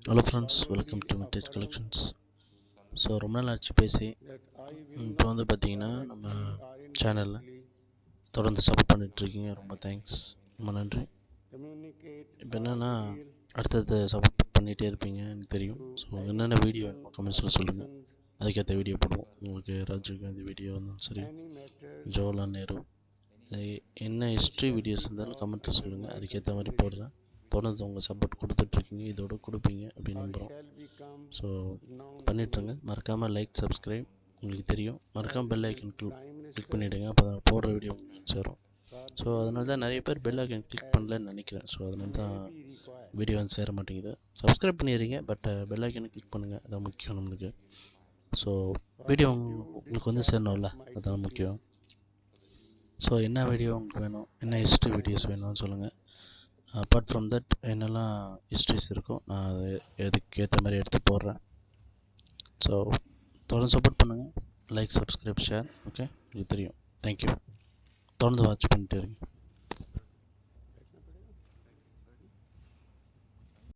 Hello friends, welcome to vintage collections. So ரொம்ப நாள் ஆச்சு பேசி. இப்போ வந்து பார்த்தீங்கன்னா நம்ம சேனலில் தொடர்ந்து சப்போர்ட் பண்ணிகிட்ருக்கீங்க. ரொம்ப தேங்க்ஸ், ரொம்ப நன்றி. இப்போ என்னென்னா அடுத்தது சப்போர்ட் பண்ணிகிட்டே இருப்பீங்க எனக்கு தெரியும். ஸோ என்னென்ன வீடியோ கமெண்ட்ஸில் சொல்லுங்கள், அதுக்கேற்ற வீடியோ போடுவோம். உங்களுக்கு ராஜீவ்காந்தி வீடியோ இருந்தாலும் சரி, ஜவஹர்லால் நேரு, என்ன ஹிஸ்ட்ரி வீடியோஸ் இருந்தாலும் கமெண்ட்டில் சொல்லுங்கள், அதுக்கேற்ற மாதிரி போடுறேன். தொடர்ந்து உங்கள் சப்போர்ட் கொடுத்துட்ருக்கீங்க, இதோட கொடுப்பீங்க அப்படின்னு நம்புகிறோம். ஸோ பண்ணிட்டுருங்க. மறக்காமல் லைக், சப்ஸ்கிரைப், உங்களுக்கு தெரியும். மறக்காமல் பெல் ஐக்கன் கிளிக் பண்ணிவிடுங்க, அப்போ தான் போடுற வீடியோ உங்களுக்கு சேரும். ஸோ அதனால தான் நிறைய பேர் பெல் ஐக்கன் கிளிக் பண்ணலன்னு நினைக்கிறேன். ஸோ அதனால தான் வீடியோ வந்து சேர மாட்டேங்குது. சப்ஸ்கிரைப் பண்ணிடுறீங்க, பட் பெல் ஐக்கனை கிளிக் பண்ணுங்கள், அதான் முக்கியம் நம்மளுக்கு. ஸோ வீடியோ உங்களுக்கு வந்து சேரணும்ல, அதுதான் முக்கியம். ஸோ என்ன வீடியோ உங்களுக்கு வேணும், என்ன ஹிஸ்ட்ரி வீடியோஸ் வேணும்னு சொல்லுங்கள். அப்பார்ட் ஃப்ரம் தட் என்னெல்லாம் ஹிஸ்ட்ரிஸ் இருக்கோ நான் அது எதுக்கு ஏற்ற மாதிரி எடுத்து போடுறேன். ஸோ தொடர்ந்து சப்போர்ட் பண்ணுங்கள். Like, subscribe, share. ஓகே, இது தெரியும். தேங்க்யூ. தொடர்ந்து வாட்ச் பண்ணிட்டு இருங்க.